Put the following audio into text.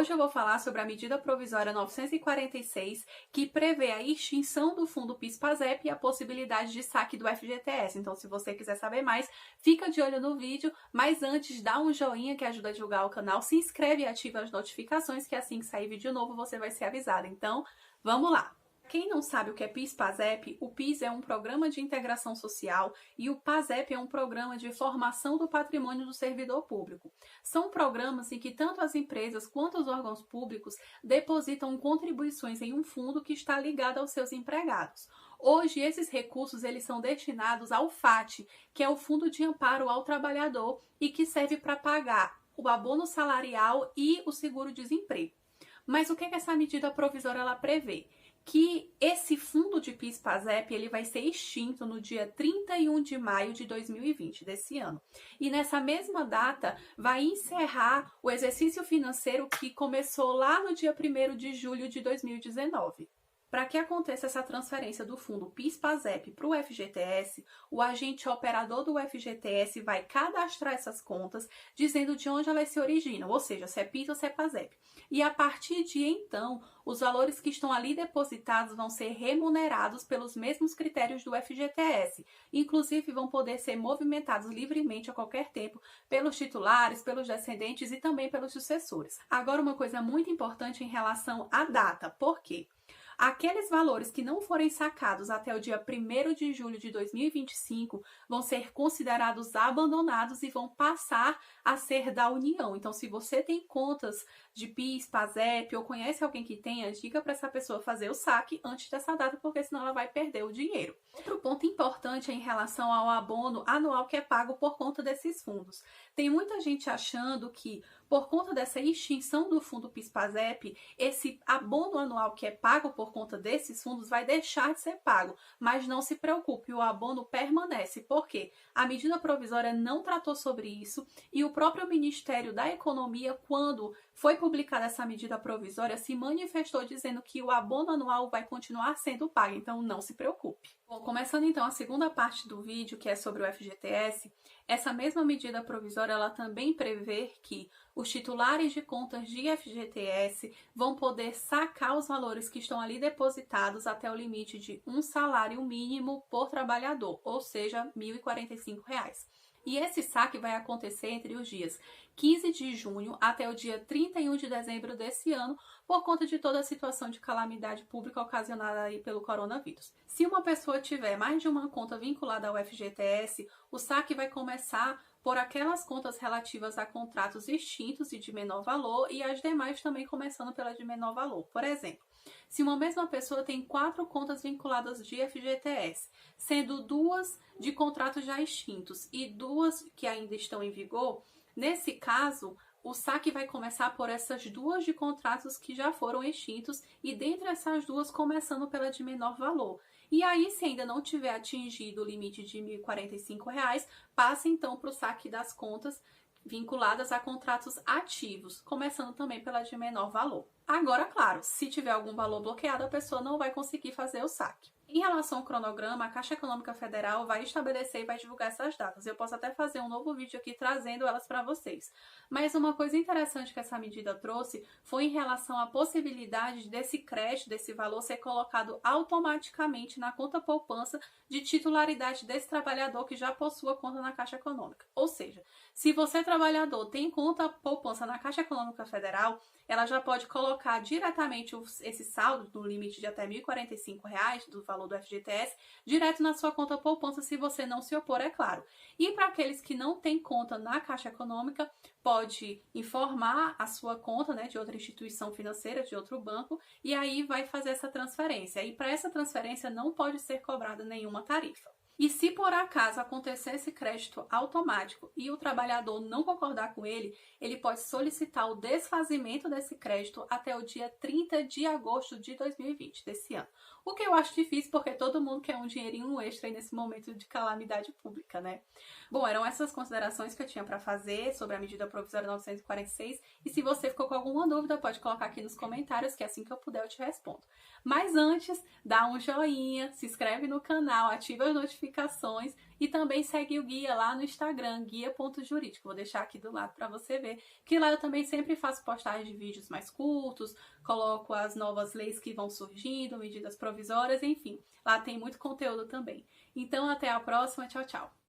Hoje eu vou falar sobre a medida provisória 946, que prevê a extinção do fundo PIS/PASEP e a possibilidade de saque do FGTS. Então, se você quiser saber mais, fica de olho no vídeo, mas antes dá um joinha que ajuda a divulgar o canal, se inscreve e ativa as notificações, que assim que sair vídeo novo você vai ser avisado. Então, vamos lá! Quem não sabe o que é PIS/PASEP, o PIS é um programa de integração social e o PASEP é um programa de formação do patrimônio do servidor público. São programas em que tanto as empresas quanto os órgãos públicos depositam contribuições em um fundo que está ligado aos seus empregados. Hoje, esses recursos eles são destinados ao FAT, que é o Fundo de Amparo ao Trabalhador e que serve para pagar o abono salarial e o seguro-desemprego. Mas o que essa medida provisória ela prevê? Que esse fundo de PIS/PASEP ele vai ser extinto no dia 31 de maio de 2020, desse ano. E nessa mesma data vai encerrar o exercício financeiro que começou lá no dia 1º de julho de 2019. Para que aconteça essa transferência do fundo PIS/PASEP para o FGTS, o agente operador do FGTS vai cadastrar essas contas, dizendo de onde elas se originam, ou seja, se é PIS ou se é PASEP. E a partir de então, os valores que estão ali depositados vão ser remunerados pelos mesmos critérios do FGTS. Inclusive, vão poder ser movimentados livremente a qualquer tempo pelos titulares, pelos descendentes e também pelos sucessores. Agora, uma coisa muito importante em relação à data. Por quê? Aqueles valores que não forem sacados até o dia 1º de julho de 2025 vão ser considerados abandonados e vão passar a ser da União. Então, se você tem contas de PIS, PASEP ou conhece alguém que tenha, diga para essa pessoa fazer o saque antes dessa data, porque senão ela vai perder o dinheiro. Outro ponto importante é em relação ao abono anual que é pago por conta desses fundos. Tem muita gente achando que, por conta dessa extinção do fundo PIS/PASEP, esse abono anual que é pago por conta desses fundos vai deixar de ser pago. Mas não se preocupe, o abono permanece. Por quê? A medida provisória não tratou sobre isso e o próprio Ministério da Economia, quando foi publicada essa medida provisória, se manifestou dizendo que o abono anual vai continuar sendo pago, então não se preocupe. Bom, começando então a segunda parte do vídeo, que é sobre o FGTS, essa mesma medida provisória ela também prevê que os titulares de contas de FGTS vão poder sacar os valores que estão ali depositados até o limite de um salário mínimo por trabalhador, ou seja, R$ 1.045. E esse saque vai acontecer entre os dias 15 de junho até o dia 31 de dezembro desse ano, por conta de toda a situação de calamidade pública ocasionada aí pelo coronavírus. Se uma pessoa tiver mais de uma conta vinculada ao FGTS, o saque vai começar por aquelas contas relativas a contratos extintos e de menor valor e as demais também começando pela de menor valor. Por exemplo, se uma mesma pessoa tem 4 contas vinculadas de FGTS, sendo 2 de contratos já extintos e 2 que ainda estão em vigor, nesse caso, o saque vai começar por essas 2 de contratos que já foram extintos e dentre essas 2 começando pela de menor valor. E aí, se ainda não tiver atingido o limite de R$ 1.045, passa então para o saque das contas vinculadas a contratos ativos, começando também pela de menor valor. Agora, claro, se tiver algum valor bloqueado, a pessoa não vai conseguir fazer o saque. Em relação ao cronograma, a Caixa Econômica Federal vai estabelecer e vai divulgar essas datas. Eu posso até fazer um novo vídeo aqui trazendo elas para vocês. Mas uma coisa interessante que essa medida trouxe foi em relação à possibilidade desse crédito, desse valor, ser colocado automaticamente na conta poupança de titularidade desse trabalhador que já possua conta na Caixa Econômica. Ou seja, se você, trabalhador, tem conta poupança na Caixa Econômica Federal, ela já pode colocar diretamente esse saldo no limite de até R$ 1.045 do valor do FGTS, direto na sua conta poupança, se você não se opor, é claro. E para aqueles que não têm conta na Caixa Econômica, pode informar a sua conta, de outra instituição financeira, de outro banco, e aí vai fazer essa transferência. E para essa transferência não pode ser cobrada nenhuma tarifa. E se por acaso acontecer esse crédito automático e o trabalhador não concordar com ele, ele pode solicitar o desfazimento desse crédito até o dia 30 de agosto de 2020, desse ano. O que eu acho difícil porque todo mundo quer um dinheirinho extra aí nesse momento de calamidade pública, né? Bom, eram essas considerações que eu tinha para fazer sobre a medida provisória 946. E se você ficou com alguma dúvida, pode colocar aqui nos comentários, que assim que eu puder eu te respondo. Mas antes, dá um joinha, se inscreve no canal, ativa as notificações notificações e também segue o guia lá no Instagram, guia.jurídico. Vou deixar aqui do lado para você ver, que lá eu também sempre faço postagem de vídeos mais curtos, coloco as novas leis que vão surgindo, medidas provisórias, enfim. Lá tem muito conteúdo também. Então, até a próxima. Tchau, tchau!